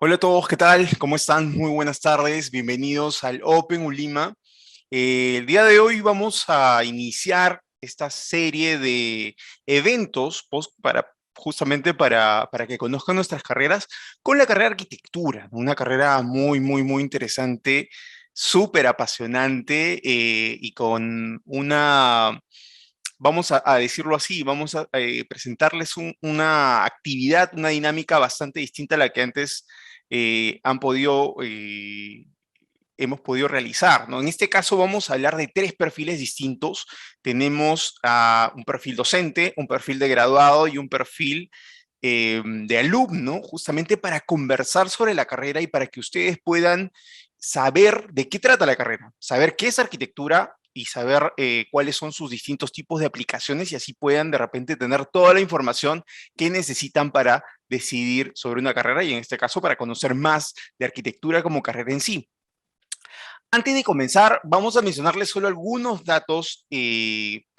Hola a todos, ¿qué tal? ¿Cómo están? Muy buenas tardes, bienvenidos al Open Ulima. El día de hoy vamos a iniciar esta serie de eventos justamente para que conozcan nuestras carreras con la carrera de arquitectura, una carrera muy interesante, súper apasionante y con vamos a decirlo así, vamos a presentarles una actividad, una dinámica bastante distinta a la que antes han podido, hemos podido realizar, ¿no? En este caso vamos a hablar de tres perfiles distintos. Tenemos un perfil docente, un perfil de graduado y un perfil de alumno, justamente para conversar sobre la carrera y para que ustedes puedan saber de qué trata la carrera, saber qué es arquitectura y saber cuáles son sus distintos tipos de aplicaciones y así puedan de repente tener toda la información que necesitan para decidir sobre una carrera y en este caso para conocer más de arquitectura como carrera en sí. Antes de comenzar, vamos a mencionarles solo algunos datos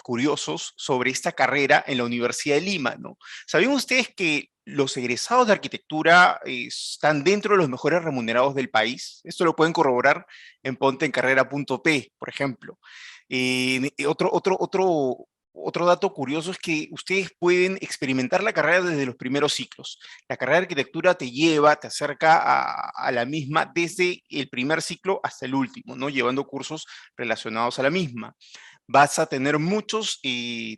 curiosos sobre esta carrera en la Universidad de Lima, ¿no? ¿Sabían ustedes que los egresados de arquitectura están dentro de los mejores remunerados del país? Esto lo pueden corroborar en pontencarrera.p, por ejemplo. Otro dato curioso es que ustedes pueden experimentar la carrera desde los primeros ciclos. La carrera de arquitectura te lleva, te acerca a la misma desde el primer ciclo hasta el último, ¿no? Llevando cursos relacionados a la misma. Vas a tener muchos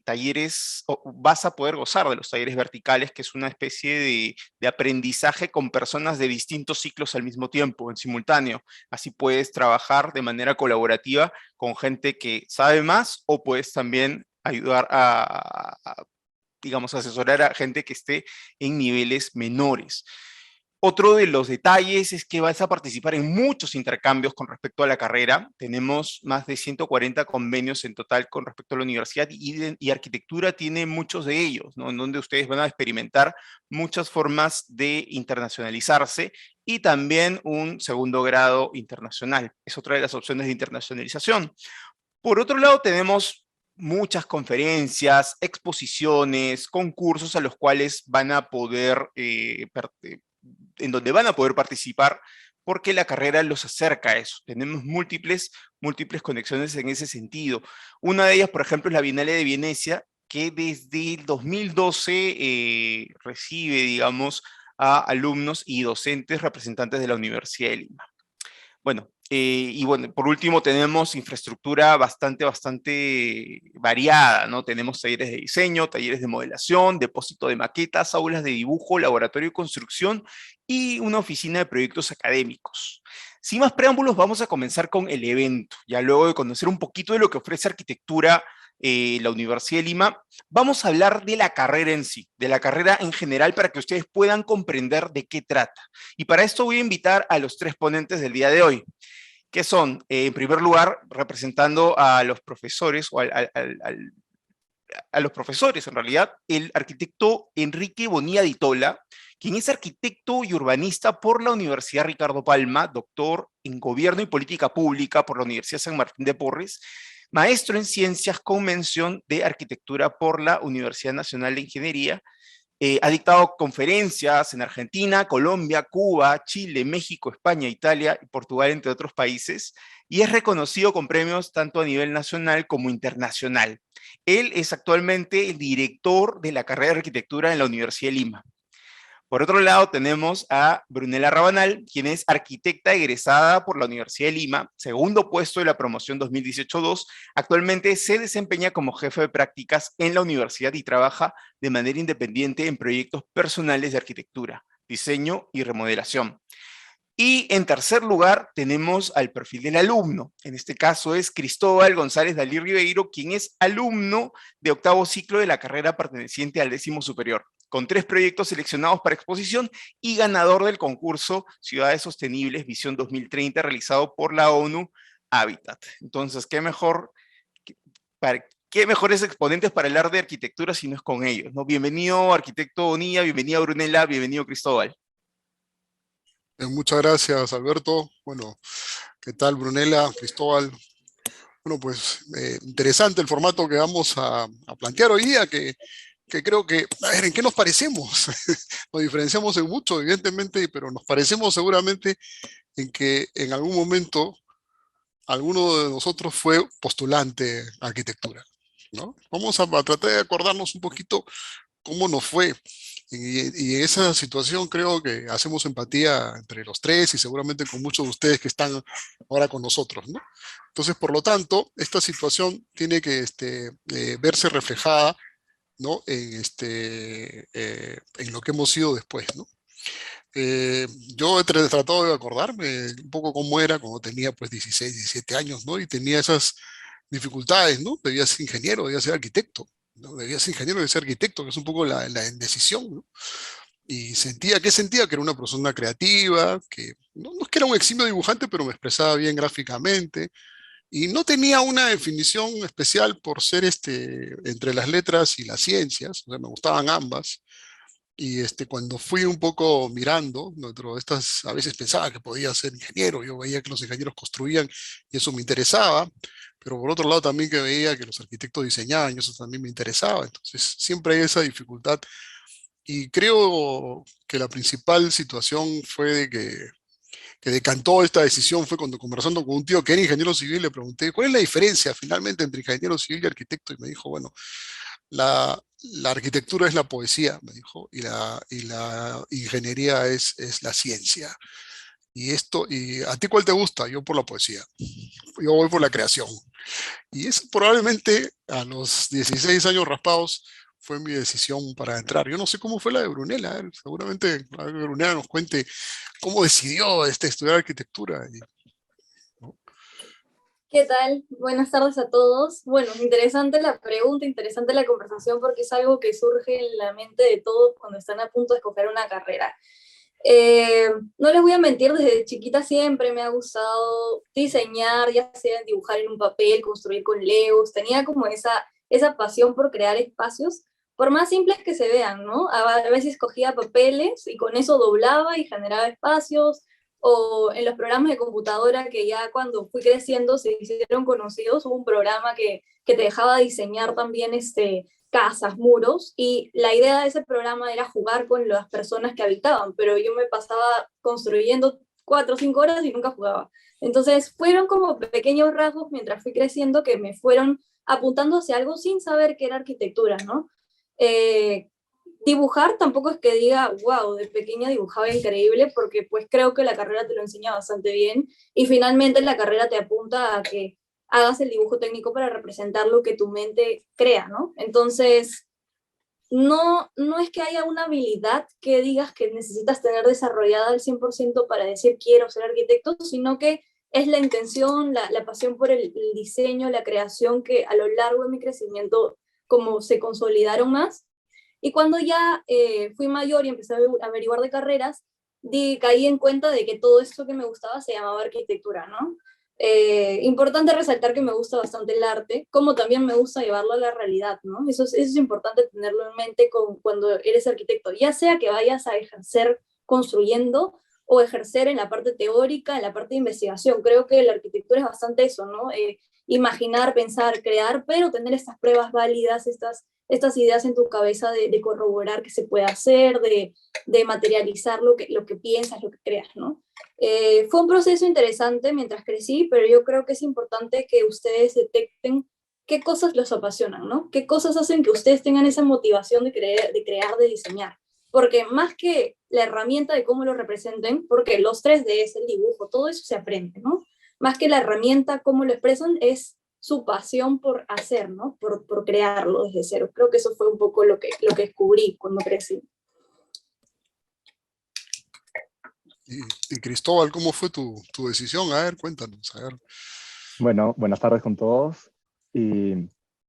talleres, o vas a poder gozar de los talleres verticales, que es una especie de aprendizaje con personas de distintos ciclos al mismo tiempo, en simultáneo. Así puedes trabajar de manera colaborativa con gente que sabe más o puedes también ayudar digamos, asesorar a gente que esté en niveles menores. Otro de los detalles es que vas a participar en muchos intercambios con respecto a la carrera. Tenemos más de 140 convenios en total con respecto a la universidad y arquitectura tiene muchos de ellos, ¿no? En donde ustedes van a experimentar muchas formas de internacionalizarse y también un segundo grado internacional. Es otra de las opciones de internacionalización. Por otro lado, tenemos muchas conferencias, exposiciones, concursos a los cuales van a poder, en donde van a poder participar, porque la carrera los acerca a eso. Tenemos múltiples conexiones en ese sentido. Una de ellas, por ejemplo, es la Bienal de Venecia, que desde el 2012 recibe, digamos, a alumnos y docentes representantes de la Universidad de Lima. Bueno, y bueno, por último tenemos infraestructura bastante variada, ¿no? Tenemos talleres de diseño, talleres de modelación, depósito de maquetas, aulas de dibujo, laboratorio de construcción y una oficina de proyectos académicos. Sin más preámbulos, vamos a comenzar con el evento. Ya luego de conocer un poquito de lo que ofrece arquitectura la Universidad de Lima, vamos a hablar de la carrera en sí, de la carrera en general para que ustedes puedan comprender de qué trata. Y para esto voy a invitar a los tres ponentes del día de hoy, que son, en primer lugar, representando a los profesores, o a los profesores en realidad, el arquitecto Enrique Bonilla Di Tola, quien es arquitecto y urbanista por la Universidad Ricardo Palma, doctor en Gobierno y Política Pública por la Universidad San Martín de Porres, maestro en Ciencias con mención de Arquitectura por la Universidad Nacional de Ingeniería. Ha dictado conferencias en Argentina, Colombia, Cuba, Chile, México, España, Italia y Portugal, entre otros países, y es reconocido con premios tanto a nivel nacional como internacional. Él es actualmente el director de la carrera de arquitectura en la Universidad de Lima. Por otro lado, tenemos a Brunella Rabanal, quien es arquitecta egresada por la Universidad de Lima, segundo puesto de la promoción 2018-2. Actualmente se desempeña como jefe de prácticas en la universidad y trabaja de manera independiente en proyectos personales de arquitectura, diseño y remodelación. Y en tercer lugar tenemos al perfil del alumno. En este caso es Cristóbal González Dalí Ribeiro, quien es alumno de octavo ciclo de la carrera perteneciente al 10º superior, con 3 proyectos seleccionados para exposición y ganador del concurso Ciudades Sostenibles Visión 2030 realizado por la ONU Habitat. Entonces, ¿qué mejores exponentes para hablar de arquitectura si no es con ellos, ¿no? Bienvenido, arquitecto Bonilla, bienvenido Brunella, bienvenido Cristóbal. Muchas gracias, Alberto. Bueno, ¿qué tal, Brunella, Cristóbal? Bueno, pues interesante el formato que vamos a plantear hoy día, que que creo que, a ver, ¿en qué nos parecemos? Nos diferenciamos en mucho, evidentemente, pero nos parecemos seguramente en que en algún momento alguno de nosotros fue postulante a arquitectura, ¿no? Vamos a tratar de acordarnos un poquito cómo nos fue. Y en esa situación creo que hacemos empatía entre los tres y seguramente con muchos de ustedes que están ahora con nosotros, ¿no? Entonces, por lo tanto, esta situación tiene que verse reflejada, ¿no? En lo que hemos sido después, ¿no? Yo he tratado de acordarme un poco cómo era cuando tenía pues 16, 17 años, ¿no? Y tenía esas dificultades, ¿no? Debía ser ingeniero, debía ser arquitecto, ¿no? Debía ser ingeniero, debía ser arquitecto, que es un poco la indecisión, ¿no? Y sentía que era una persona creativa, que no es que era un eximio dibujante, pero me expresaba bien gráficamente, y no tenía una definición especial por ser entre las letras y las ciencias, o sea, me gustaban ambas. Y cuando fui un poco mirando, dentro de estas, a veces pensaba que podía ser ingeniero, yo veía que los ingenieros construían y eso me interesaba, pero por otro lado también que veía que los arquitectos diseñaban y eso también me interesaba, entonces siempre hay esa dificultad y creo que la principal situación fue que decantó esta decisión fue cuando conversando con un tío que era ingeniero civil le pregunté, ¿cuál es la diferencia finalmente entre ingeniero civil y arquitecto? Y me dijo, bueno, la arquitectura es la poesía, me dijo, y la ingeniería es la ciencia. ¿Y a ti cuál te gusta? Yo por la poesía, yo voy por la creación. Y eso probablemente a los 16 años raspados fue mi decisión para entrar. Yo no sé cómo fue la de Brunella, seguramente a ver, Brunella nos cuente cómo decidió estudiar arquitectura. ¿No? ¿Qué tal? Buenas tardes a todos. Bueno, interesante la pregunta, interesante la conversación porque es algo que surge en la mente de todos cuando están a punto de escoger una carrera. No les voy a mentir, desde chiquita siempre me ha gustado diseñar, ya sea dibujar en un papel, construir con Legos, tenía como esa pasión por crear espacios, por más simples que se vean, ¿no? A veces cogía papeles y con eso doblaba y generaba espacios, o en los programas de computadora que ya cuando fui creciendo se hicieron conocidos, hubo un programa que te dejaba diseñar también casas, muros, y la idea de ese programa era jugar con las personas que habitaban, pero yo me pasaba construyendo 4 o 5 horas y nunca jugaba. Entonces fueron como pequeños rasgos mientras fui creciendo que me fueron apuntando hacia algo sin saber que era arquitectura, ¿no? Eh, Dibujar tampoco es que diga, wow, de pequeña dibujaba increíble, porque pues creo que la carrera te lo enseña bastante bien y finalmente la carrera te apunta a que hagas el dibujo técnico para representar lo que tu mente crea, ¿no? Entonces, no es que haya una habilidad que digas que necesitas tener desarrollada al 100% para decir quiero ser arquitecto, sino que es la intención, la pasión por el diseño, la creación que a lo largo de mi crecimiento como se consolidaron más. Y cuando ya fui mayor y empecé a averiguar de carreras, caí en cuenta de que todo esto que me gustaba se llamaba arquitectura, ¿no? Importante resaltar que me gusta bastante el arte, como también me gusta llevarlo a la realidad, ¿no? Eso es importante tenerlo en mente cuando eres arquitecto, ya sea que vayas a ejercer construyendo o ejercer en la parte teórica, en la parte de investigación. Creo que la arquitectura es bastante eso, ¿no? Imaginar, pensar, crear, pero tener estas pruebas válidas, estas ideas en tu cabeza de corroborar que se puede hacer, de materializar lo que piensas, lo que creas, ¿no? Fue un proceso interesante mientras crecí, pero yo creo que es importante que ustedes detecten qué cosas los apasionan, ¿no? Qué cosas hacen que ustedes tengan esa motivación de crear, de diseñar. Porque más que la herramienta de cómo lo representen, porque los 3D es el dibujo, todo eso se aprende, ¿no? Más que la herramienta, cómo lo expresan, es su pasión por hacer, ¿no? Por crearlo desde cero. Creo que eso fue un poco lo que descubrí cuando crecí. Y Cristóbal, ¿cómo fue tu decisión? A ver, cuéntanos. A ver. Bueno, buenas tardes con todos. Y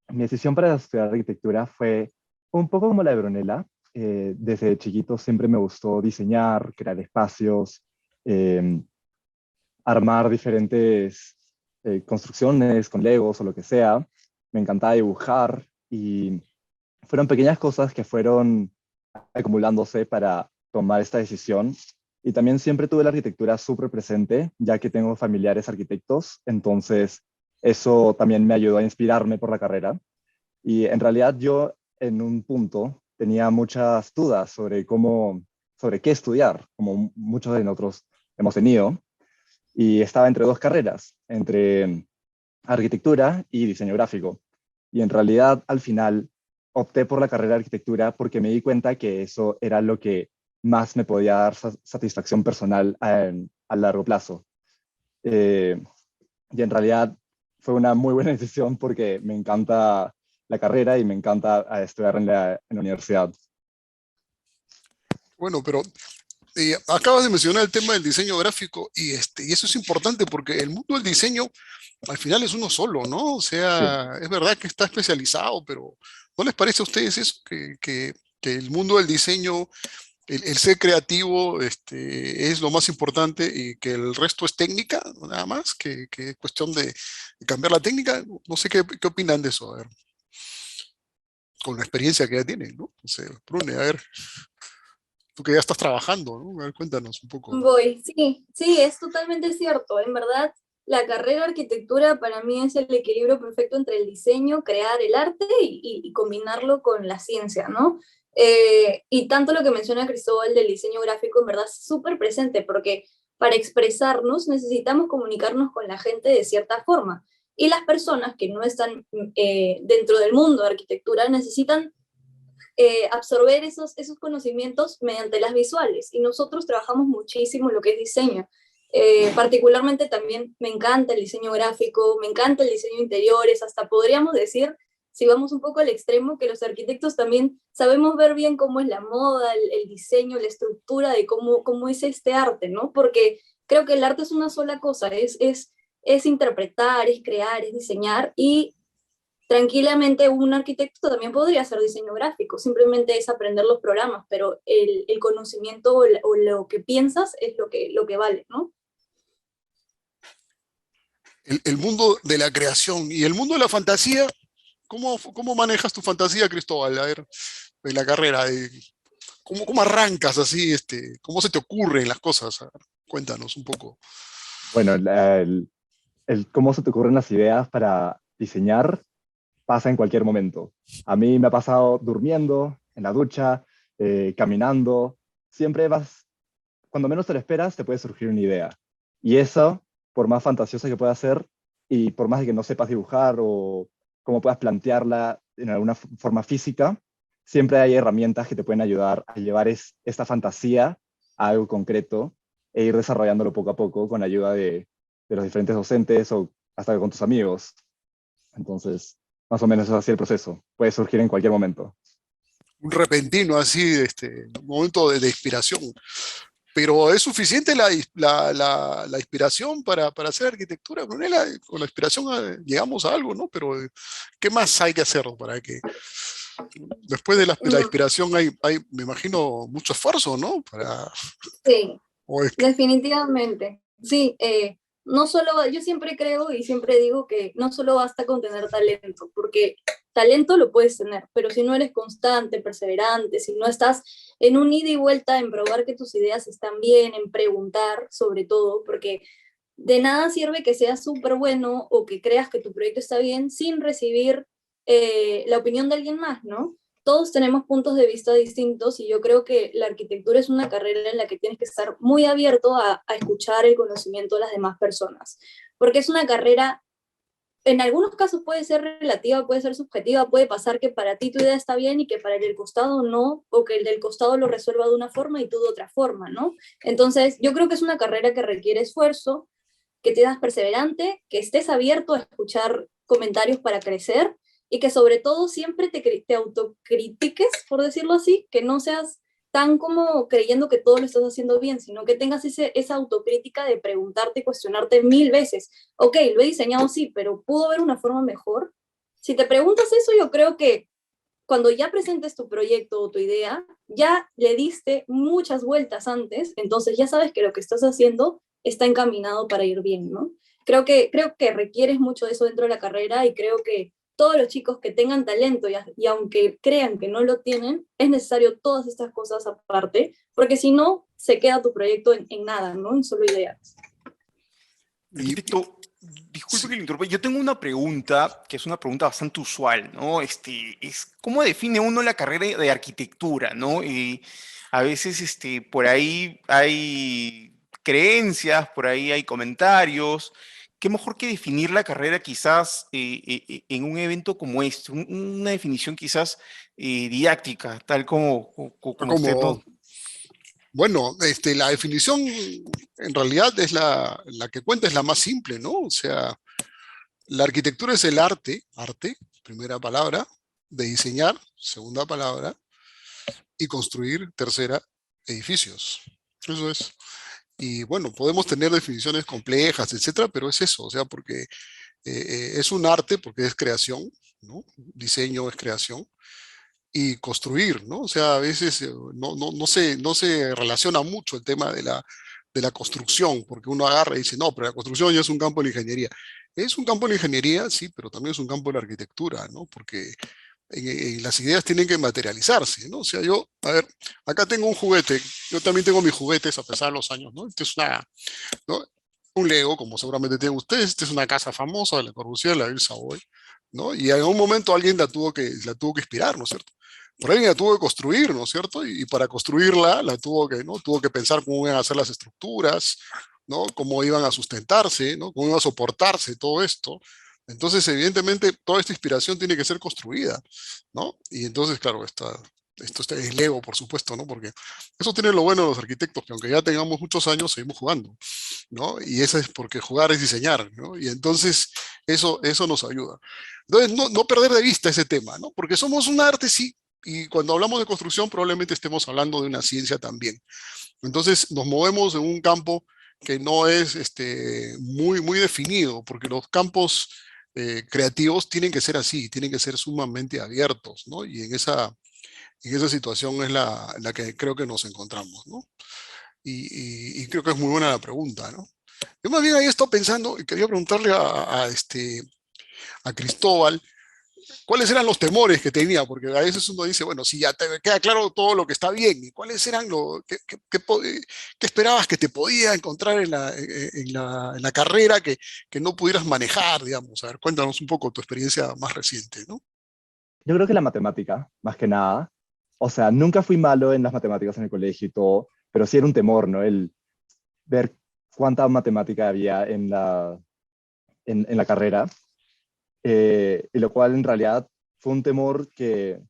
mi decisión para estudiar arquitectura fue un poco como la de Brunella. Desde chiquito siempre me gustó diseñar, crear espacios, eh, armar diferentes construcciones con Legos o lo que sea. Me encantaba dibujar y fueron pequeñas cosas que fueron acumulándose para tomar esta decisión. Y también siempre tuve la arquitectura súper presente, ya que tengo familiares arquitectos, entonces eso también me ayudó a inspirarme por la carrera. Y en realidad yo en un punto tenía muchas dudas sobre qué estudiar, como muchos de nosotros hemos tenido, y estaba entre dos carreras, entre arquitectura y diseño gráfico. Y en realidad, al final, opté por la carrera de arquitectura porque me di cuenta que eso era lo que más me podía dar satisfacción personal a largo plazo. Eh, y en realidad fue una muy buena decisión porque me encanta la carrera y me encanta estudiar en la universidad. Bueno, pero acabas de mencionar el tema del diseño gráfico y eso es importante porque el mundo del diseño al final es uno solo, ¿no? O Sí, sea, es verdad que está especializado, pero ¿no les parece a ustedes eso? Que el mundo del diseño, el ser creativo, es lo más importante y que el resto es técnica, nada más, que es cuestión de cambiar la técnica. No sé qué opinan de eso, a ver, con la experiencia que ya tienen, ¿no? No sé, Brune, a ver, tú que ya estás trabajando, ¿no? A ver, cuéntanos un poco. Voy, sí, sí, es totalmente cierto. En verdad, la carrera de arquitectura para mí es el equilibrio perfecto entre el diseño, crear el arte y combinarlo con la ciencia, ¿no? Y tanto lo que menciona Cristóbal del diseño gráfico, en verdad, es súper presente porque para expresarnos necesitamos comunicarnos con la gente de cierta forma. Y las personas que no están dentro del mundo de arquitectura necesitan absorber esos conocimientos mediante las visuales. Y nosotros trabajamos muchísimo en lo que es diseño. Particularmente también me encanta el diseño gráfico, me encanta el diseño de interiores, hasta podríamos decir, si vamos un poco al extremo, que los arquitectos también sabemos ver bien cómo es la moda, el diseño, la estructura de cómo es este arte, ¿no? Porque creo que el arte es una sola cosa, es interpretar, es crear, es diseñar, y tranquilamente un arquitecto también podría hacer diseño gráfico, simplemente es aprender los programas, pero el conocimiento o lo que piensas es lo que vale, ¿no? El mundo de la creación y el mundo de la fantasía, ¿cómo manejas tu fantasía, Cristóbal? A ver, en la carrera, ¿cómo arrancas así, cómo se te ocurren las cosas? A ver, cuéntanos un poco. bueno, cómo se te ocurren las ideas para diseñar pasa en cualquier momento. A mí me ha pasado durmiendo, en la ducha, caminando. Siempre cuando menos te lo esperas, te puede surgir una idea. Y eso, por más fantasiosa que pueda ser, y por más de que no sepas dibujar o cómo puedas plantearla en alguna forma física, siempre hay herramientas que te pueden ayudar a llevar esta fantasía a algo concreto e ir desarrollándolo poco a poco con la ayuda de los diferentes docentes o hasta con tus amigos. Entonces, más o menos es así el proceso. Puede surgir en cualquier momento. Un repentino así, un momento de inspiración. Pero ¿es suficiente la inspiración para hacer arquitectura, Brunella? Con la inspiración llegamos a algo, ¿no? Pero ¿qué más hay que hacer para que después de la Mm, inspiración hay, me imagino, mucho esfuerzo, ¿no? sí, O es que- definitivamente. Sí, no solo, yo siempre creo y siempre digo que no solo basta con tener talento, porque talento lo puedes tener, pero si no eres constante, perseverante, si no estás en un ida y vuelta en probar que tus ideas están bien, en preguntar sobre todo, porque de nada sirve que seas súper bueno o que creas que tu proyecto está bien sin recibir la opinión de alguien más, ¿no? Todos tenemos puntos de vista distintos y yo creo que la arquitectura es una carrera en la que tienes que estar muy abierto a escuchar el conocimiento de las demás personas, porque es una carrera, en algunos casos puede ser relativa, puede ser subjetiva, puede pasar que para ti tu idea está bien y que para el del costado no, o que el del costado lo resuelva de una forma y tú de otra forma, ¿no? Entonces, yo creo que es una carrera que requiere esfuerzo, que te das perseverante, que estés abierto a escuchar comentarios para crecer y que sobre todo siempre te autocritiques, por decirlo así, que no seas tan como creyendo que todo lo estás haciendo bien, sino que tengas esa autocrítica de preguntarte y cuestionarte mil veces, ok, lo he diseñado sí, pero ¿pudo haber una forma mejor? Si te preguntas eso, yo creo que cuando ya presentes tu proyecto o tu idea, ya le diste muchas vueltas antes, entonces ya sabes que lo que estás haciendo está encaminado para ir bien, ¿no? Creo que requieres mucho de eso dentro de la carrera y creo que todos los chicos que tengan talento y aunque crean que no lo tienen, es necesario todas estas cosas aparte, porque si no, se queda tu proyecto en nada, ¿no? En solo ideas. y, Arquitecto, Disculpe Sí. que le interrumpa. Yo tengo una pregunta, que es una pregunta bastante usual, ¿no? Es ¿cómo define uno la carrera de arquitectura, ¿no? Y a veces por ahí hay creencias, por ahí hay comentarios. ¿Qué mejor que definir la carrera quizás en un evento como este? Una definición quizás didáctica, tal como usted Como, nos... bueno, la definición en realidad es la que cuenta, es la más simple, ¿no? O sea, la arquitectura es el arte, primera palabra, de diseñar, segunda palabra, y construir, tercera, edificios. Eso es. Y bueno, podemos tener definiciones complejas, etcétera, pero es eso, o sea, porque es un arte, porque es creación, ¿no? Diseño es creación. Y construir, ¿no? O sea, a veces no se relaciona mucho el tema de la construcción, porque uno agarra y dice, no, pero la construcción ya es un campo de la ingeniería. Es un campo de la ingeniería, sí, pero también es un campo de la arquitectura, ¿no? Porque las ideas tienen que materializarse, ¿no? O sea, yo, a ver, acá tengo un juguete, yo también tengo mis juguetes a pesar de los años, ¿no? Este es ¿no? Un Lego, como seguramente tienen ustedes, esta es una casa famosa de Le Corbusier, la Ville Savoy, ¿no? Y en algún momento alguien la tuvo que inspirar, ¿no es cierto? Por alguien la tuvo que construir, ¿no es cierto? Y para construirla la tuvo que pensar cómo iban a ser las estructuras, ¿no? Cómo iban a sustentarse, ¿no? Cómo iba a soportarse todo esto. Entonces, evidentemente, toda esta inspiración tiene que ser construida, ¿no? Y entonces, claro, esto está en Lego, por supuesto, ¿no? Porque eso tiene lo bueno de los arquitectos, que aunque ya tengamos muchos años, seguimos jugando, ¿no? Y eso es porque jugar es diseñar, ¿no? Y entonces eso nos ayuda. Entonces, no perder de vista ese tema, ¿no? Porque somos un arte, sí, y cuando hablamos de construcción probablemente estemos hablando de una ciencia también. Entonces, nos movemos en un campo que no es muy, muy definido, porque los campos creativos tienen que ser así, tienen que ser sumamente abiertos, ¿no? Y en esa situación es la que creo que nos encontramos, ¿no? Y creo que es muy buena la pregunta, ¿no? Yo más bien ahí estoy pensando y quería preguntarle a Cristóbal cuáles eran los temores que tenía, porque a veces uno dice, bueno, si ya te queda claro todo lo que está bien, ¿y cuáles eran qué esperabas que te podía encontrar en la carrera que no pudieras manejar, digamos? A ver, cuéntanos un poco tu experiencia más reciente, ¿no? Yo creo que la matemática, más que nada. O sea, nunca fui malo en las matemáticas en el colegio y todo, pero sí era un temor, ¿no? El ver cuánta matemática había en la carrera, y lo cual en realidad fue un temor que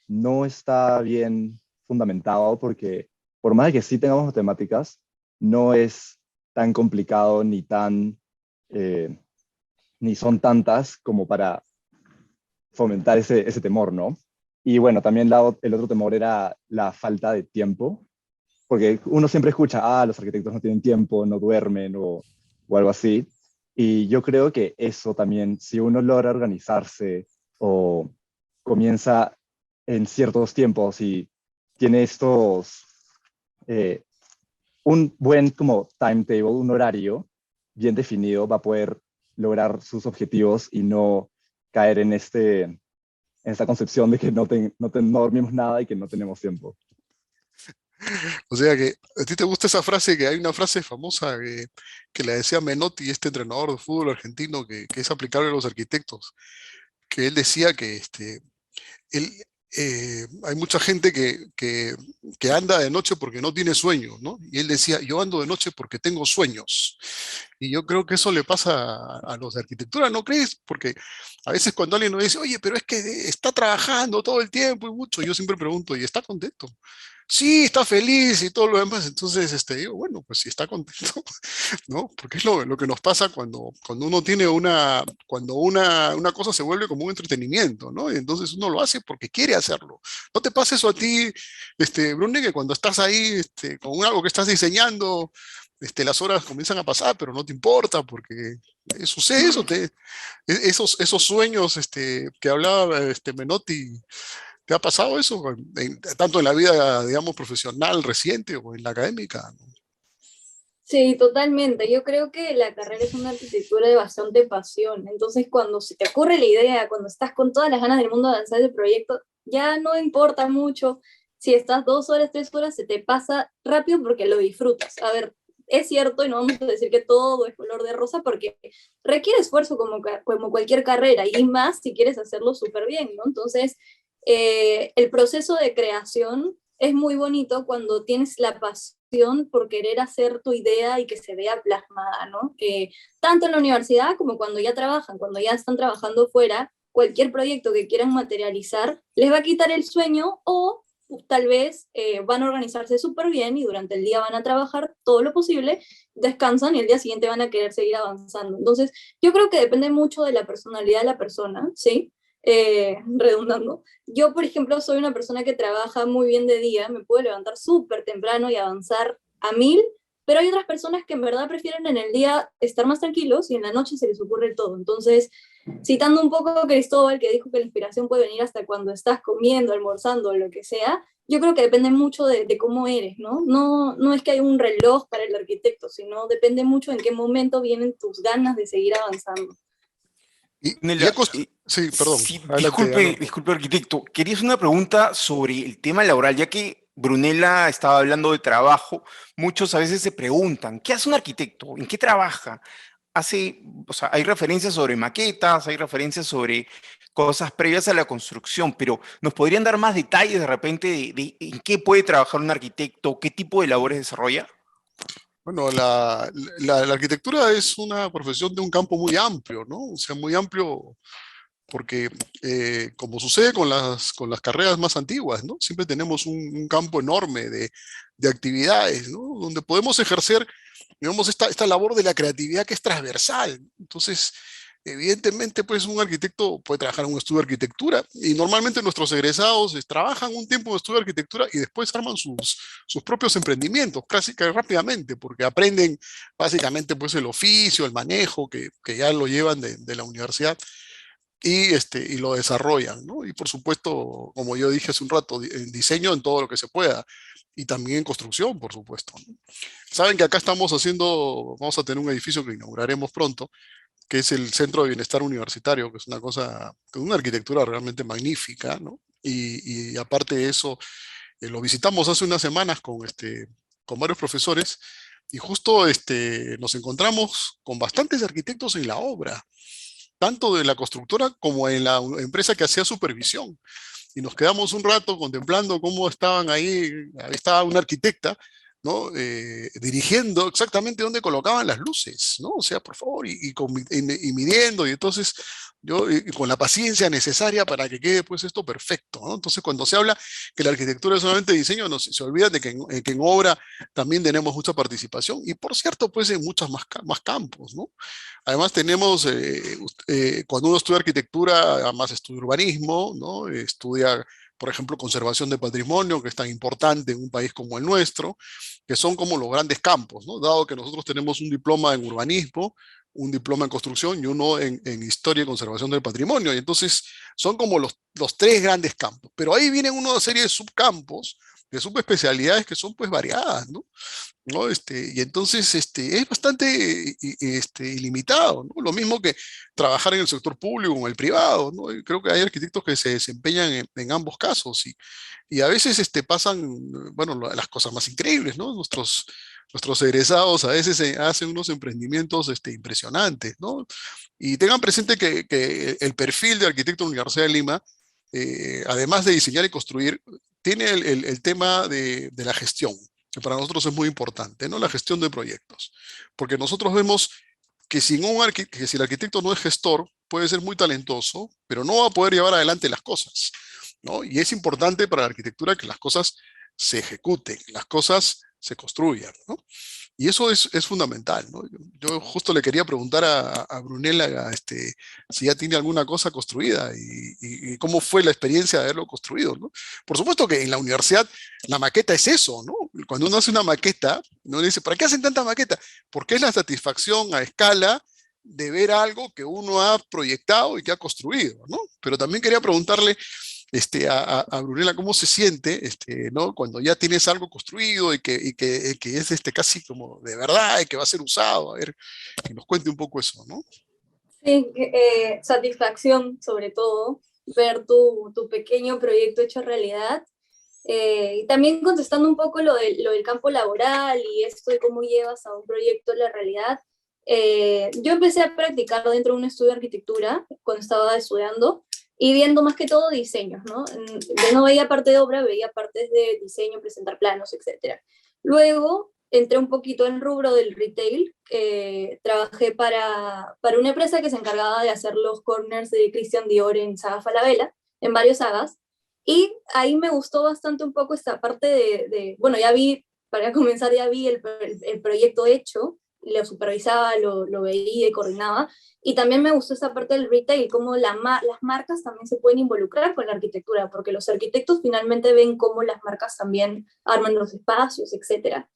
no está bien fundamentado porque por más de que sí tengamos matemáticas, no es tan complicado eh, ni son tantas como para fomentar ese temor, ¿no? Y bueno, también el otro temor era la falta de tiempo, porque uno siempre escucha, los arquitectos no tienen tiempo, no duermen o algo así. Y yo creo que eso también, si uno logra organizarse o comienza en ciertos tiempos y tiene eh, un buen como timetable, un horario bien definido, va a poder lograr sus objetivos y no caer en esta concepción de que no dormimos nada y que no tenemos tiempo. O sea que a ti te gusta esa frase, que hay una frase famosa que la decía Menotti, este entrenador de fútbol argentino, que es aplicable a los arquitectos, que él decía que él, hay mucha gente que anda de noche porque no tiene sueño, ¿no? Y él decía, yo ando de noche porque tengo sueños. Y yo creo que eso le pasa a los de arquitectura, ¿no crees? Porque a veces cuando alguien nos dice, oye, pero es que está trabajando todo el tiempo y mucho, yo siempre pregunto, ¿y está contento? Sí, está feliz y todo lo demás. Entonces, digo, bueno, pues si está contento, ¿no? Porque es lo que nos pasa cuando uno tiene cuando una cosa se vuelve como un entretenimiento, ¿no? Y entonces uno lo hace porque quiere hacerlo. ¿No te pasa eso a ti, Brune, que cuando estás ahí, con algo que estás diseñando, las horas comienzan a pasar, pero no te importa porque sucede eso, esos sueños, que hablaba, Menotti, ¿te ha pasado eso, tanto en la vida, digamos, profesional reciente o en la académica? Sí, totalmente. Yo creo que la carrera es una arquitectura de bastante pasión. Entonces, cuando se te ocurre la idea, cuando estás con todas las ganas del mundo de avanzar el proyecto, ya no importa mucho si estás 2 horas, 3 horas, se te pasa rápido porque lo disfrutas. A ver, es cierto, y no vamos a decir que todo es color de rosa, porque requiere esfuerzo como cualquier carrera, y más si quieres hacerlo súper bien, ¿no? Entonces, el proceso de creación es muy bonito cuando tienes la pasión por querer hacer tu idea y que se vea plasmada, ¿no? Tanto en la universidad como cuando ya trabajan, cuando ya están trabajando fuera, cualquier proyecto que quieran materializar les va a quitar el sueño, o tal vez van a organizarse súper bien y durante el día van a trabajar todo lo posible, descansan y el día siguiente van a querer seguir avanzando. Entonces, yo creo que depende mucho de la personalidad de la persona, ¿sí? Redundando. Yo, por ejemplo, soy una persona que trabaja muy bien de día, me puedo levantar súper temprano y avanzar a 1000, pero hay otras personas que en verdad prefieren en el día estar más tranquilos y en la noche se les ocurre todo. Entonces, citando un poco a Cristóbal, que dijo que la inspiración puede venir hasta cuando estás comiendo, almorzando, lo que sea, yo creo que depende mucho de cómo eres, ¿no? No es que hay un reloj para el arquitecto, sino depende mucho en qué momento vienen tus ganas de seguir avanzando. Y sí, perdón, Sí, adelante, Arnoldo. disculpe, arquitecto. Quería hacer una pregunta sobre el tema laboral, ya que Brunella estaba hablando de trabajo. Muchos a veces se preguntan, ¿qué hace un arquitecto? ¿En qué trabaja? O sea, hay referencias sobre maquetas, hay referencias sobre cosas previas a la construcción, pero ¿nos podrían dar más detalles de repente de en qué puede trabajar un arquitecto, qué tipo de labores desarrolla? Bueno, la arquitectura es una profesión de un campo muy amplio, ¿no? O sea, muy amplio porque, como sucede con las carreras más antiguas, ¿no? Siempre tenemos un campo enorme de actividades, ¿no? Donde podemos ejercer, digamos, esta labor de la creatividad que es transversal. Entonces, evidentemente, pues un arquitecto puede trabajar en un estudio de arquitectura y normalmente nuestros egresados trabajan un tiempo en un estudio de arquitectura y después arman sus propios emprendimientos, casi que rápidamente, porque aprenden básicamente pues el oficio, el manejo que ya lo llevan de la universidad y lo desarrollan, ¿no? Y por supuesto, como yo dije hace un rato, en diseño en todo lo que se pueda y también en construcción, por supuesto, ¿no? Saben que acá vamos a tener un edificio que inauguraremos pronto, que es el Centro de Bienestar Universitario, que es una cosa, con una arquitectura realmente magnífica, ¿no? Y aparte de eso, lo visitamos hace unas semanas con varios profesores y justo nos encontramos con bastantes arquitectos en la obra, tanto de la constructora como en la empresa que hacía supervisión. Y nos quedamos un rato contemplando cómo estaban ahí, estaba una arquitecta, ¿no? Dirigiendo exactamente dónde colocaban las luces, ¿no? O sea, por favor, y midiendo, y entonces y con la paciencia necesaria para que quede pues esto perfecto, ¿no? Entonces cuando se habla que la arquitectura es solamente diseño, no, se olvida de que en obra también tenemos mucha participación, y por cierto, pues en muchos más campos, ¿no? Además tenemos, cuando uno estudia arquitectura, además estudia urbanismo, ¿no? Estudia, por ejemplo, conservación de patrimonio, que es tan importante en un país como el nuestro, que son como los grandes campos, ¿no? Dado que nosotros tenemos un diploma en urbanismo, un diploma en construcción y uno en historia y conservación del patrimonio. Y entonces son como los tres grandes campos. Pero ahí vienen una serie de subcampos, de subespecialidades que son pues variadas, ¿no? ¿No? Y entonces es bastante ilimitado, ¿no? Lo mismo que trabajar en el sector público o en el privado, ¿no? Y creo que hay arquitectos que se desempeñan en ambos casos y a veces pasan, bueno, las cosas más increíbles, ¿no? Nuestros egresados a veces hacen unos emprendimientos impresionantes, ¿no? Y tengan presente que el perfil de arquitecto de la Universidad de Lima, además de diseñar y construir, tiene el tema de la gestión, que para nosotros es muy importante, ¿no? La gestión de proyectos. Porque nosotros vemos que que si el arquitecto no es gestor, puede ser muy talentoso, pero no va a poder llevar adelante las cosas, ¿no? Y es importante para la arquitectura que las cosas se ejecuten, las cosas se construyan, ¿no? Y eso es fundamental, ¿no? Yo justo le quería preguntar a Brunella si ya tiene alguna cosa construida y cómo fue la experiencia de haberlo construido, ¿no? Por supuesto que en la universidad la maqueta es eso, ¿no? Cuando uno hace una maqueta, uno dice, ¿para qué hacen tanta maqueta? Porque es la satisfacción a escala de ver algo que uno ha proyectado y que ha construido, ¿no? Pero también quería preguntarle a Brunella cómo se siente, ¿no? Cuando ya tienes algo construido y que es casi como de verdad y que va a ser usado. A ver, que nos cuente un poco eso, ¿no? Sí, satisfacción sobre todo, ver tu pequeño proyecto hecho realidad. Y también contestando un poco lo del campo laboral y esto de cómo llevas a un proyecto la realidad, yo empecé a practicar dentro de un estudio de arquitectura cuando estaba estudiando y viendo más que todo diseños, ¿no? Yo no veía parte de obra, veía partes de diseño, presentar planos, etc. Luego entré un poquito en el rubro del retail, trabajé para una empresa que se encargaba de hacer los corners de Christian Dior en Saga Falabella, en varios sagas, y ahí me gustó bastante un poco esta parte bueno, ya vi, para comenzar ya vi el proyecto hecho, lo supervisaba, lo veía y coordinaba, y también me gustó esa parte del retail, cómo las marcas también se pueden involucrar con la arquitectura, porque los arquitectos finalmente ven cómo las marcas también arman los espacios, etcétera.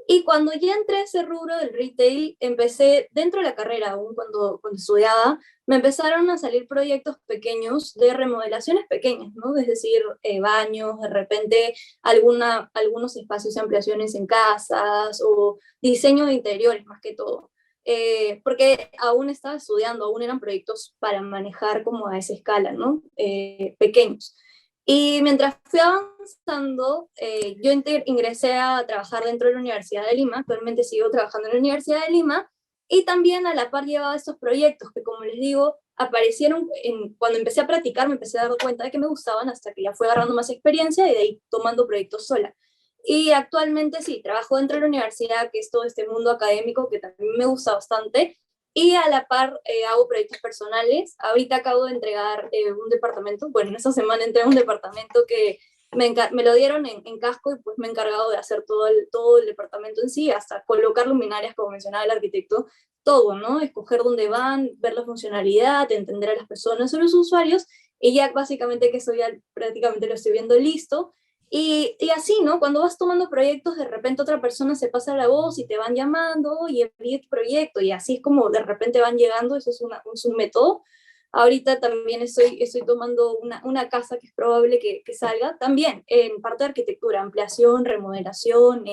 Y cuando ya entré a ese rubro del retail, empecé dentro de la carrera, aún cuando estudiaba, me empezaron a salir proyectos pequeños de remodelaciones pequeñas, ¿no? Es decir, baños, de repente algunos espacios de ampliaciones en casas o diseño de interiores más que todo. Porque aún estaba estudiando, aún eran proyectos para manejar como a esa escala, ¿no? Pequeños. Y mientras fui avanzando, yo ingresé a trabajar dentro de la Universidad de Lima, actualmente sigo trabajando en la Universidad de Lima, y también a la par llevaba estos proyectos que, como les digo, aparecieron cuando empecé a practicar, me empecé a dar cuenta de que me gustaban hasta que ya fui agarrando más experiencia y de ahí tomando proyectos sola. Y actualmente sí, trabajo dentro de la universidad, que es todo este mundo académico que también me gusta bastante, y a la par hago proyectos personales. Ahorita acabo de entregar un departamento, bueno, en esta semana entregué un departamento que me lo dieron en casco y pues me he encargado de hacer todo el departamento en sí, hasta colocar luminarias, como mencionaba el arquitecto, todo, ¿no? Escoger dónde van, ver la funcionalidad, entender a las personas o los usuarios, y ya básicamente que eso ya prácticamente lo estoy viendo listo. Y así, ¿no? Cuando vas tomando proyectos, de repente otra persona se pasa la voz y te van llamando y envíe tu proyecto, y así es como de repente van llegando, eso es un método. Ahorita también estoy tomando una casa que es probable que salga, también en parte de arquitectura, ampliación, remodelación,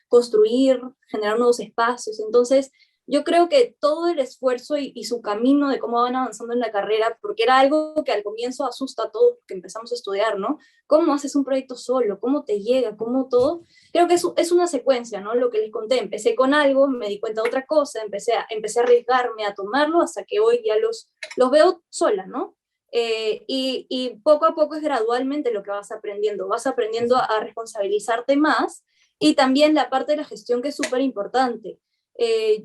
construir, generar nuevos espacios. Entonces, yo creo que todo el esfuerzo y su camino de cómo van avanzando en la carrera, porque era algo que al comienzo asusta a todos que empezamos a estudiar, ¿no? ¿Cómo haces un proyecto solo? ¿Cómo te llega? ¿Cómo todo? Creo que es una secuencia, ¿no? Lo que les conté, empecé con algo, me di cuenta de otra cosa, empecé a arriesgarme a tomarlo hasta que hoy ya los veo sola, ¿no? Y poco a poco es gradualmente lo que vas aprendiendo a responsabilizarte más, y también la parte de la gestión que es súper importante.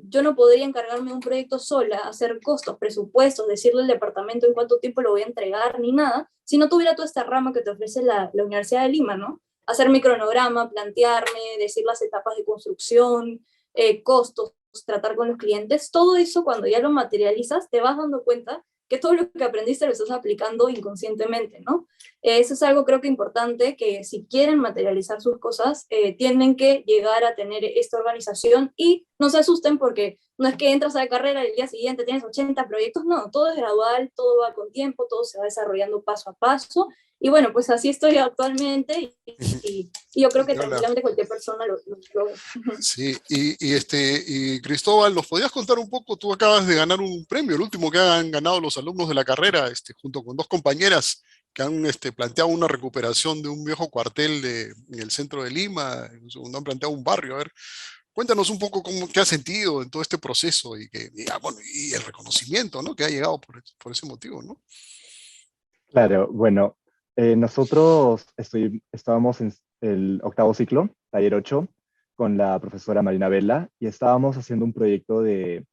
Yo no podría encargarme de un proyecto sola, hacer costos, presupuestos, decirle al departamento en cuánto tiempo lo voy a entregar, ni nada, si no tuviera toda esta rama que te ofrece la Universidad de Lima, ¿no? Hacer mi cronograma, plantearme, decir las etapas de construcción, costos, tratar con los clientes, todo eso cuando ya lo materializas, te vas dando cuenta que todo lo que aprendiste lo estás aplicando inconscientemente, ¿no? Eso es algo creo que importante, que si quieren materializar sus cosas, tienen que llegar a tener esta organización y no se asusten porque no es que entras a la carrera y el día siguiente tienes 80 proyectos, no, todo es gradual, todo va con tiempo, todo se va desarrollando paso a paso, y bueno, pues así estoy actualmente y yo creo que Hola. tranquilamente cualquier persona lo ve. Sí, y Cristóbal, ¿nos podías contar un poco? Tú acabas de ganar un premio, el último que han ganado los alumnos de la carrera, junto con dos compañeras que han planteado una recuperación de un viejo cuartel en el centro de Lima, han planteado un barrio. A ver, cuéntanos un poco qué has sentido en todo este proceso bueno, y el reconocimiento, ¿no? Que ha llegado por ese motivo, ¿no? Claro, bueno, nosotros estábamos en el octavo ciclo, taller 8, con la profesora Marina Vela, y estábamos haciendo un proyecto de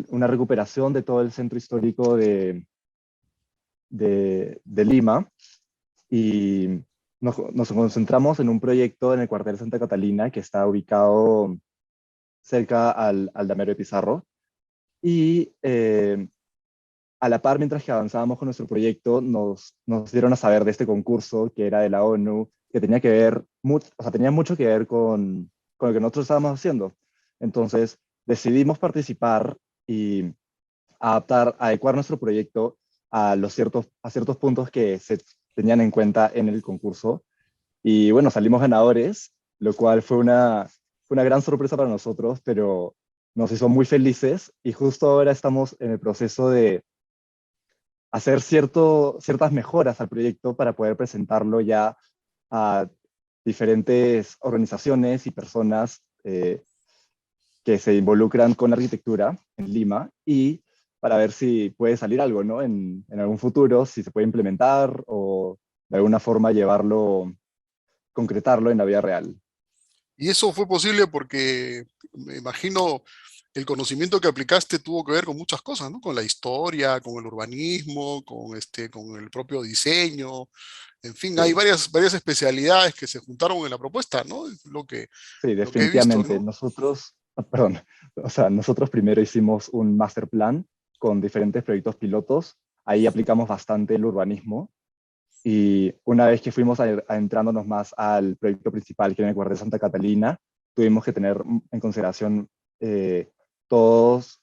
una recuperación de todo el centro histórico de Lima, y nos concentramos en un proyecto en el cuartel Santa Catalina, que está ubicado cerca al Damero de Pizarro, y a la par, mientras que avanzábamos con nuestro proyecto, nos dieron a saber de este concurso que era de la ONU, que tenía que ver, o sea, tenía mucho que ver con lo que nosotros estábamos haciendo. Entonces, decidimos participar y adecuar nuestro proyecto a ciertos puntos que se tenían en cuenta en el concurso. Y bueno, salimos ganadores, lo cual fue una gran sorpresa para nosotros, pero nos hizo muy felices, y justo ahora estamos en el proceso de hacer ciertas mejoras al proyecto para poder presentarlo ya a diferentes organizaciones y personas que se involucran con la arquitectura en Lima y para ver si puede salir algo, ¿no? En algún futuro, si se puede implementar o de alguna forma llevarlo, concretarlo en la vida real. Y eso fue posible porque, me imagino, el conocimiento que aplicaste tuvo que ver con muchas cosas, ¿no? Con la historia, con el urbanismo, con el propio diseño. En fin, hay Sí, varias especialidades que se juntaron en la propuesta, ¿no? Es sí, lo que he visto, definitivamente. ¿no? Nosotros, perdón, o sea, nosotros primero hicimos un master plan con diferentes proyectos pilotos. Ahí aplicamos bastante el urbanismo. Y una vez que fuimos adentrándonos más al proyecto principal, que era el Guardia de Santa Catalina, tuvimos que tener en consideración todos,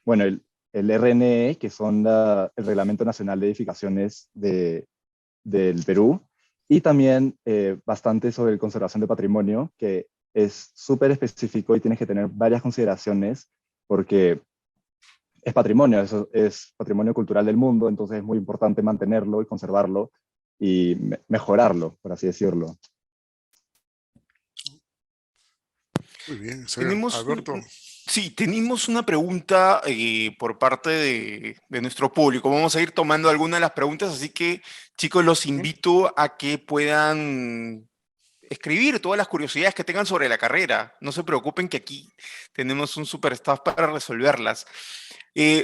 bueno, el RNE, que son el Reglamento Nacional de Edificaciones del Perú, y también bastante sobre conservación de patrimonio, que es súper específico y tienes que tener varias consideraciones, porque es patrimonio, es patrimonio cultural del mundo, entonces es muy importante mantenerlo y conservarlo y mejorarlo, por así decirlo. Muy bien, excelente. Tenemos, Alberto. sí, tenemos una pregunta por parte de nuestro público. Vamos a ir tomando algunas de las preguntas, así que chicos, los Ujú. invito a que puedan escribir todas las curiosidades que tengan sobre la carrera. No se preocupen que aquí tenemos un super staff para resolverlas.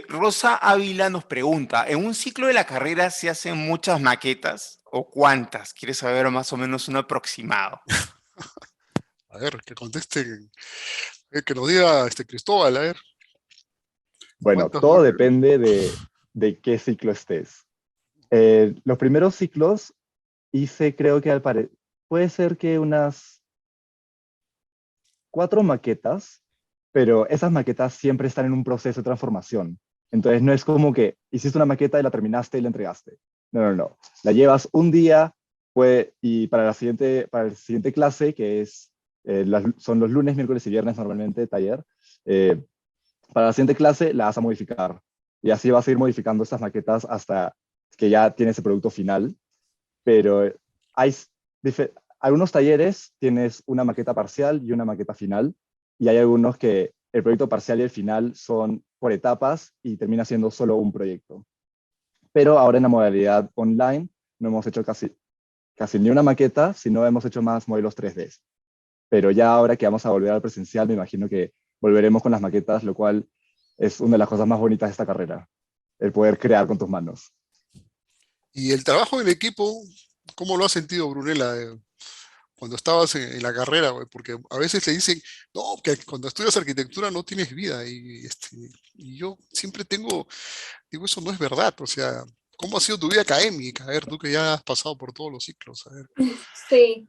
Rosa Ávila nos pregunta, ¿en un ciclo de la carrera se hacen muchas maquetas o cuántas? ¿Quieres saber más o menos un aproximado? A ver, que contesten, que nos diga Cristóbal, a ver, Bueno, ¿cuántas todo más? depende de qué ciclo estés. Los primeros ciclos hice, creo que puede ser que unas 4 maquetas, pero esas maquetas siempre están en un proceso de transformación. Entonces no es como que hiciste una maqueta y la terminaste y la entregaste. No, no, no. La llevas un día y para la siguiente clase, que son los lunes, miércoles y viernes normalmente, taller, eh, para la siguiente clase la vas a modificar. Y así vas a ir modificando estas maquetas hasta que ya tienes el producto final. Pero hay algunos talleres tienes una maqueta parcial y una maqueta final, y hay algunos que el proyecto parcial y el final son por etapas y termina siendo solo un proyecto. Pero ahora en la modalidad online no hemos hecho casi ni una maqueta, sino hemos hecho más modelos 3D. Pero ya ahora que vamos a volver al presencial, me imagino que volveremos con las maquetas, lo cual es una de las cosas más bonitas de esta carrera, el poder crear con tus manos. Y el trabajo en equipo, ¿cómo lo has sentido, Brunella, cuando estabas en la carrera, güey? Porque a veces le dicen, no, que cuando estudias arquitectura no tienes vida. Y yo siempre digo, eso no es verdad. O sea, ¿cómo ha sido tu vida académica? A ver, tú que ya has pasado por todos los ciclos, a ver. Sí.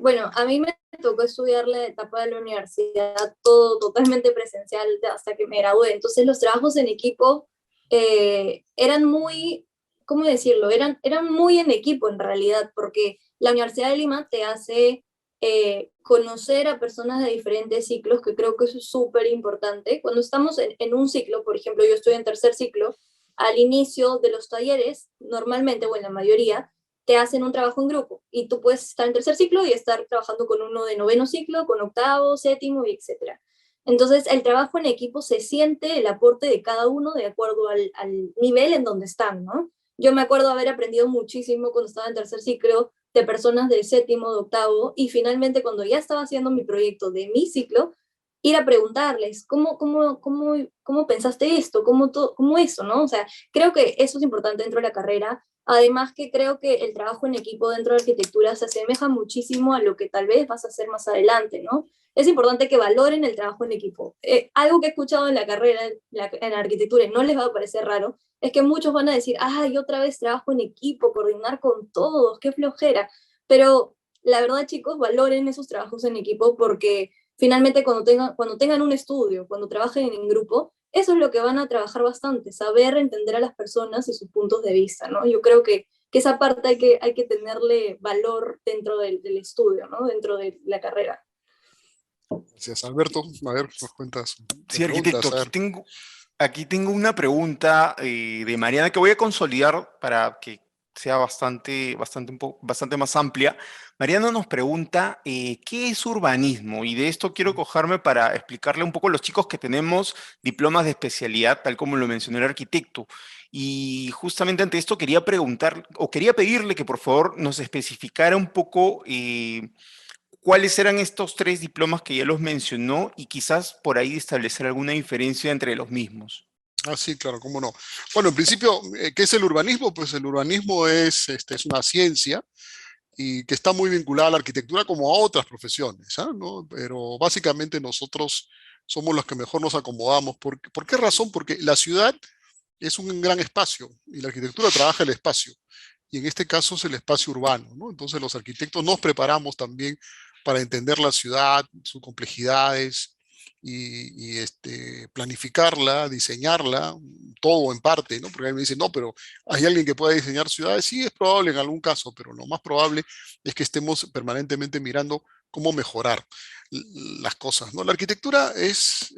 Bueno, a mí me tocó estudiar la etapa de la universidad todo totalmente presencial hasta que me gradué. Entonces los trabajos en equipo eran muy, ¿cómo decirlo? Eran muy en equipo en realidad, porque la Universidad de Lima te hace conocer a personas de diferentes ciclos, que creo que eso es súper importante. Cuando estamos en un ciclo, por ejemplo, yo estoy en tercer ciclo, al inicio de los talleres, normalmente, o en la mayoría, te hacen un trabajo en grupo y tú puedes estar en tercer ciclo y estar trabajando con uno de noveno ciclo, con octavo, séptimo, y etcétera. Entonces, el trabajo en equipo se siente el aporte de cada uno de acuerdo al nivel en donde están, ¿no? Yo me acuerdo haber aprendido muchísimo cuando estaba en tercer ciclo de personas de séptimo, de octavo, y finalmente cuando ya estaba haciendo mi proyecto de mi ciclo, ir a preguntarles, ¿cómo pensaste esto? ¿Cómo eso, no? O sea, creo que eso es importante dentro de la carrera. Además que creo que el trabajo en equipo dentro de arquitectura se asemeja muchísimo a lo que tal vez vas a hacer más adelante, ¿no? Es importante que valoren el trabajo en equipo. Algo que he escuchado en la carrera, en la arquitectura, y no les va a parecer raro, es que muchos van a decir, ay, otra vez trabajo en equipo, coordinar con todos, qué flojera. Pero la verdad, chicos, valoren esos trabajos en equipo porque finalmente cuando tengan un estudio, cuando trabajen en grupo, eso es lo que van a trabajar bastante, saber entender a las personas y sus puntos de vista, ¿no? Yo creo que esa parte hay que tenerle valor dentro del estudio, ¿no? Dentro de la carrera. Gracias, Alberto. A ver, nos cuentas de Sí, arquitecto, preguntas, a ver. aquí tengo una pregunta de Mariana que voy a consolidar para que sea bastante más amplia. Mariano nos pregunta, ¿qué es urbanismo? Y de esto quiero cogerme para explicarle un poco a los chicos que tenemos diplomas de especialidad, tal como lo mencionó el arquitecto. Y justamente ante esto quería preguntar, o quería pedirle que por favor nos especificara un poco cuáles eran estos tres diplomas que ya los mencionó y quizás por ahí establecer alguna diferencia entre los mismos. Ah, sí, claro, cómo no. Bueno, en principio, ¿qué es el urbanismo? Pues el urbanismo es una ciencia y que está muy vinculada a la arquitectura como a otras profesiones, ¿ah? ¿No? Pero básicamente nosotros somos los que mejor nos acomodamos. ¿Por qué razón? Porque la ciudad es un gran espacio y la arquitectura trabaja el espacio. Y en este caso es el espacio urbano, ¿no? Entonces los arquitectos nos preparamos también para entender la ciudad, sus complejidades planificarla, diseñarla, todo en parte, ¿no? Porque a mí me dicen, no, pero ¿hay alguien que pueda diseñar ciudades? Sí, es probable en algún caso, pero lo más probable es que estemos permanentemente mirando cómo mejorar las cosas, ¿no? La arquitectura es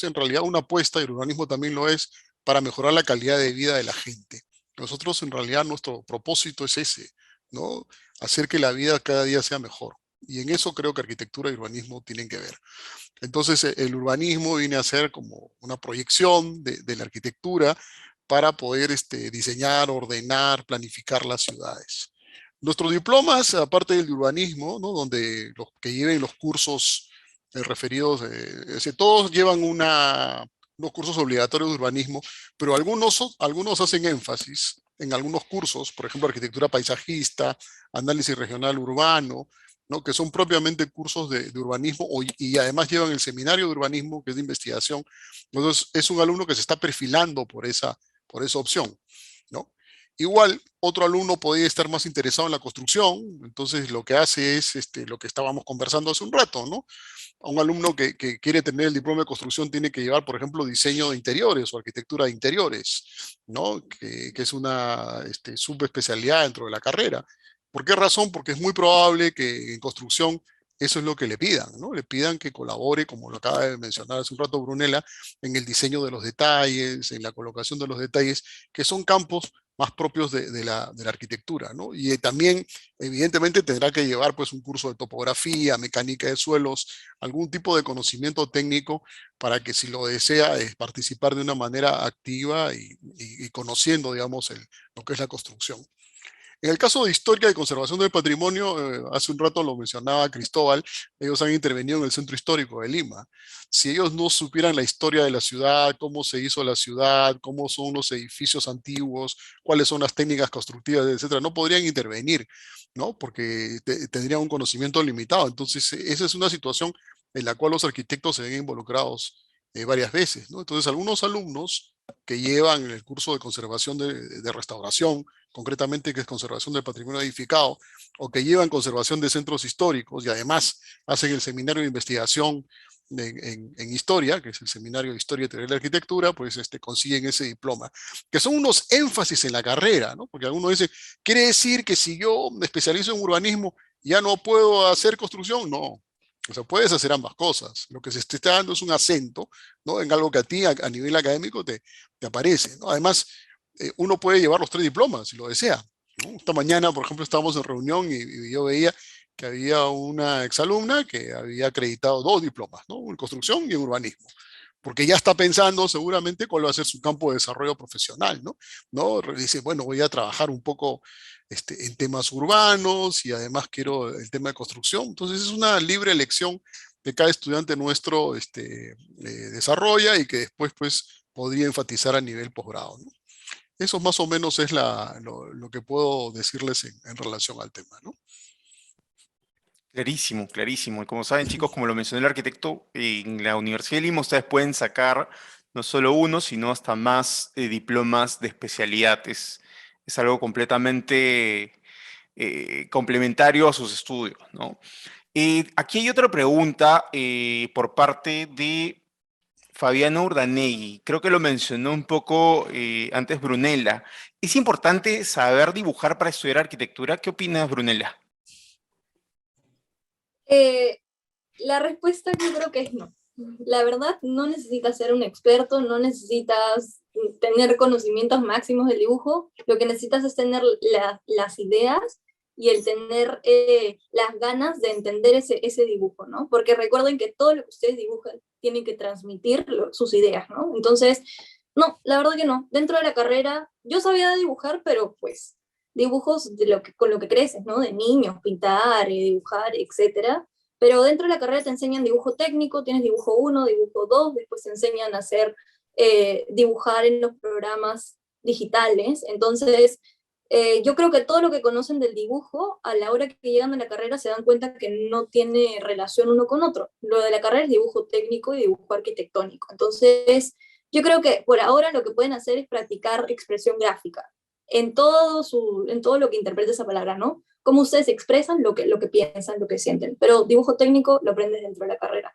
en realidad una apuesta, y el urbanismo también lo es, para mejorar la calidad de vida de la gente. Nosotros en realidad nuestro propósito es ese, ¿no? Hacer que la vida cada día sea mejor. Y en eso creo que arquitectura y urbanismo tienen que ver. Entonces el urbanismo viene a ser como una proyección de la arquitectura para poder diseñar, ordenar, planificar las ciudades. Nuestros diplomas, aparte del de urbanismo, ¿no? Donde los que lleven los cursos referidos, todos llevan unos cursos obligatorios de urbanismo, pero algunos hacen énfasis en algunos cursos, por ejemplo, arquitectura paisajista, análisis regional urbano, ¿no? Que son propiamente cursos de urbanismo y además llevan el seminario de urbanismo, que es de investigación. Entonces, es un alumno que se está perfilando por esa opción, ¿no? Igual, otro alumno podría estar más interesado en la construcción, entonces lo que hace es lo que estábamos conversando hace un rato, ¿no? A un alumno que quiere tener el diploma de construcción tiene que llevar, por ejemplo, diseño de interiores o arquitectura de interiores, ¿no? Que es una subespecialidad dentro de la carrera. ¿Por qué razón? Porque es muy probable que en construcción eso es lo que le pidan, ¿no? Le pidan que colabore, como lo acaba de mencionar hace un rato Brunella, en el diseño de los detalles, en la colocación de los detalles, que son campos más propios de la arquitectura, ¿no? Y también, evidentemente, tendrá que llevar pues un curso de topografía, mecánica de suelos, algún tipo de conocimiento técnico para que si lo desea participar de una manera activa y conociendo, digamos, lo que es la construcción. En el caso de historia y conservación del patrimonio, hace un rato lo mencionaba Cristóbal, ellos han intervenido en el centro histórico de Lima. Si ellos no supieran la historia de la ciudad, cómo se hizo la ciudad, cómo son los edificios antiguos, cuáles son las técnicas constructivas, etcétera, no podrían intervenir, ¿no? Porque tendrían un conocimiento limitado. Entonces, esa es una situación en la cual los arquitectos se ven involucrados varias veces, ¿no? Entonces, algunos alumnos que llevan el curso de conservación de restauración, concretamente que es conservación del patrimonio edificado, o que llevan conservación de centros históricos y además hacen el seminario de investigación en historia, que es el seminario de historia y teoría de la arquitectura, pues consiguen ese diploma, que son unos énfasis en la carrera, ¿no? Porque alguno dice, ¿quiere decir que si yo me especializo en urbanismo ya no puedo hacer construcción? No. O sea, puedes hacer ambas cosas. Lo que se te está dando es un acento, ¿no? En algo que a ti, a nivel académico, te aparece, ¿no? Además, uno puede llevar los tres diplomas si lo desea, ¿no? Esta mañana, por ejemplo, estábamos en reunión y yo veía que había una exalumna que había acreditado 2 diplomas, ¿no? En construcción y en urbanismo, porque ya está pensando seguramente cuál va a ser su campo de desarrollo profesional, ¿no? ¿No? Dice, bueno, voy a trabajar un poco en temas urbanos y además quiero el tema de construcción. Entonces es una libre elección que cada estudiante nuestro desarrolla y que después pues podría enfatizar a nivel posgrado, ¿no? Eso más o menos es lo que puedo decirles en relación al tema, ¿no? Clarísimo, clarísimo. Y como saben, chicos, como lo mencionó el arquitecto, en la Universidad de Lima ustedes pueden sacar no solo uno, sino hasta más diplomas de especialidad. Es algo completamente complementario a sus estudios, ¿no? Aquí hay otra pregunta por parte de Fabiano Urdanegui. Creo que lo mencionó un poco antes Brunella. ¿Es importante saber dibujar para estudiar arquitectura? ¿Qué opinas, Brunella? Eh, la respuesta yo creo que es no. La verdad, no necesitas ser un experto, no necesitas tener conocimientos máximos del dibujo, lo que necesitas es tener las ideas y el tener las ganas de entender ese dibujo, ¿no? Porque recuerden que todo lo que ustedes dibujan tienen que transmitir sus ideas, ¿no? Entonces, no, la verdad que no. Dentro de la carrera, yo sabía dibujar, pero pues dibujos con lo que creces, ¿no? De niños, pintar, dibujar, etcétera. Pero dentro de la carrera te enseñan dibujo técnico, tienes dibujo 1, dibujo 2, después te enseñan a hacer, dibujar en los programas digitales. Entonces, yo creo que todo lo que conocen del dibujo, a la hora que llegan a la carrera se dan cuenta que no tiene relación uno con otro. Lo de la carrera es dibujo técnico y dibujo arquitectónico. Entonces, yo creo que por ahora lo que pueden hacer es practicar expresión gráfica en todo lo que interprete esa palabra, ¿no? Cómo ustedes expresan lo que piensan, lo que sienten. Pero dibujo técnico lo aprendes dentro de la carrera.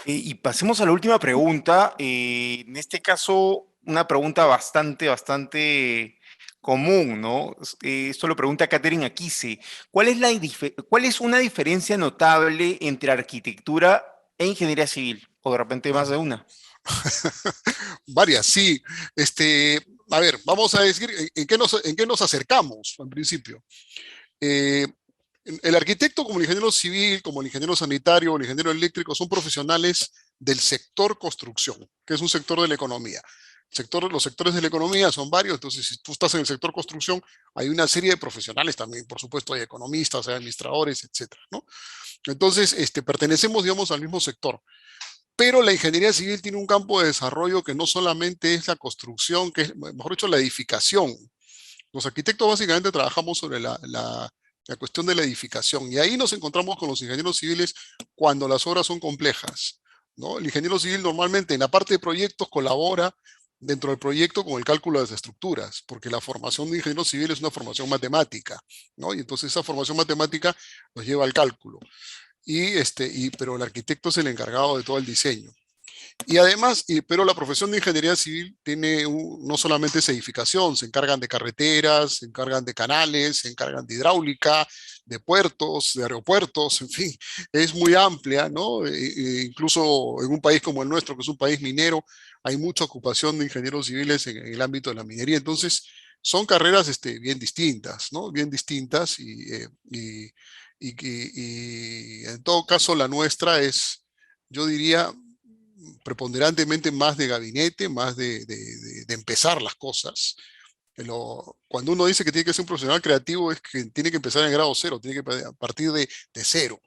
Y pasemos a la última pregunta. En este caso, una pregunta bastante común, ¿no? Esto lo pregunta Catherine Aquise. ¿Cuál es una diferencia notable entre arquitectura e ingeniería civil? O de repente más de una. Varias, sí. A ver, vamos a decir en qué nos acercamos en principio. Eh, el arquitecto como el ingeniero civil, como el ingeniero sanitario o el ingeniero eléctrico son profesionales del sector construcción, que es un sector de la economía. Los sectores de la economía son varios, entonces si tú estás en el sector construcción, hay una serie de profesionales también, por supuesto, hay economistas, hay administradores, etcétera, ¿no? Entonces, pertenecemos, digamos, al mismo sector. Pero la ingeniería civil tiene un campo de desarrollo que no solamente es la construcción, que es, mejor dicho, la edificación. Los arquitectos básicamente trabajamos sobre la cuestión de la edificación y ahí nos encontramos con los ingenieros civiles cuando las obras son complejas, ¿no? El ingeniero civil normalmente en la parte de proyectos colabora dentro del proyecto con el cálculo de las estructuras, porque la formación de ingeniero civil es una formación matemática, ¿no? Y entonces esa formación matemática nos lleva al cálculo. Pero el arquitecto es el encargado de todo el diseño. Y además, pero la profesión de ingeniería civil tiene no solamente esa edificación, se encargan de carreteras, se encargan de canales, se encargan de hidráulica, de puertos, de aeropuertos, en fin, es muy amplia, ¿no? Incluso en un país como el nuestro, que es un país minero, hay mucha ocupación de ingenieros civiles en el ámbito de la minería. Entonces, son carreras bien distintas, ¿no? Bien distintas y en todo caso la nuestra es, yo diría, preponderantemente más de gabinete, más de empezar las cosas. Cuando uno dice que tiene que ser un profesional creativo es que tiene que empezar en grado cero, tiene que partir de cero.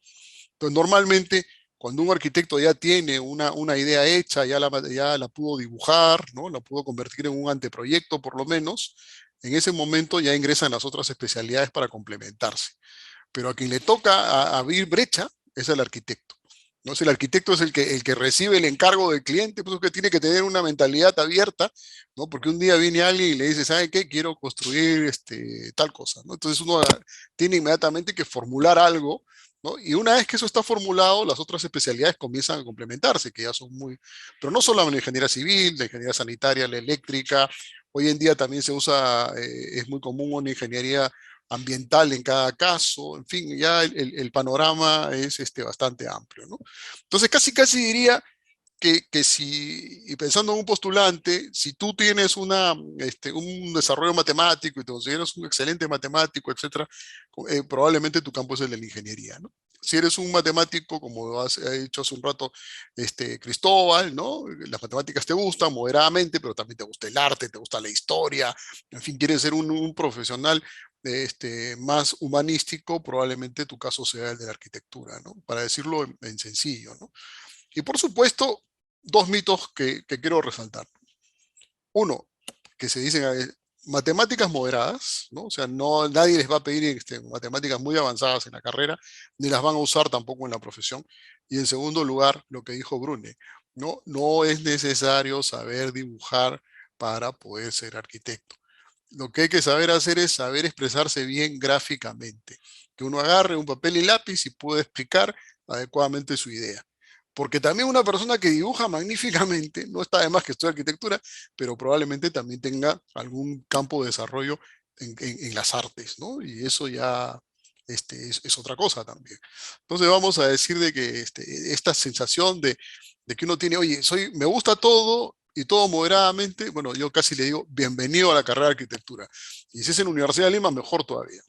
Entonces, normalmente, cuando un arquitecto ya tiene una idea hecha, ya la pudo dibujar, ¿no? La pudo convertir en un anteproyecto por lo menos, en ese momento ya ingresan las otras especialidades para complementarse. Pero a quien le toca abrir brecha es el arquitecto. ¿No? Si el arquitecto es el que recibe el encargo del cliente, pues es que tiene que tener una mentalidad abierta, ¿no? Porque un día viene alguien y le dice, ¿sabe qué? Quiero construir tal cosa, ¿no? Entonces uno tiene inmediatamente que formular algo, ¿no? Y una vez que eso está formulado, las otras especialidades comienzan a complementarse, que ya son muy... Pero no solo la ingeniería civil, la ingeniería sanitaria, la eléctrica, hoy en día también se usa, es muy común una ingeniería ambiental en cada caso, en fin, ya el panorama es bastante amplio, ¿no? Entonces casi diría que si, y pensando en un postulante, si tú tienes un desarrollo matemático y te consideras un excelente matemático, etcétera, probablemente tu campo es el de la ingeniería, ¿no? Si eres un matemático, como ha dicho hace un rato Cristóbal, ¿no? Las matemáticas te gustan moderadamente, pero también te gusta el arte, te gusta la historia, en fin, quieres ser un profesional más humanístico, probablemente tu caso sea el de la arquitectura, ¿no? Para decirlo en sencillo, ¿no? Y por supuesto, dos mitos que quiero resaltar. Uno, que se dicen matemáticas moderadas, ¿no? O sea, nadie les va a pedir matemáticas muy avanzadas en la carrera, ni las van a usar tampoco en la profesión. Y en segundo lugar, lo que dijo Brune, ¿no? No es necesario saber dibujar para poder ser arquitecto. Lo que hay que saber hacer es saber expresarse bien gráficamente. Que uno agarre un papel y lápiz y pueda explicar adecuadamente su idea. Porque también una persona que dibuja magníficamente, no está de más que estudie arquitectura, pero probablemente también tenga algún campo de desarrollo en las artes, ¿no? Y eso ya es otra cosa también. Entonces vamos a decir de que esta sensación de de que uno tiene, oye, me gusta todo y todo moderadamente, bueno, yo casi le digo, bienvenido a la carrera de arquitectura. Y si es en la Universidad de Lima, mejor todavía.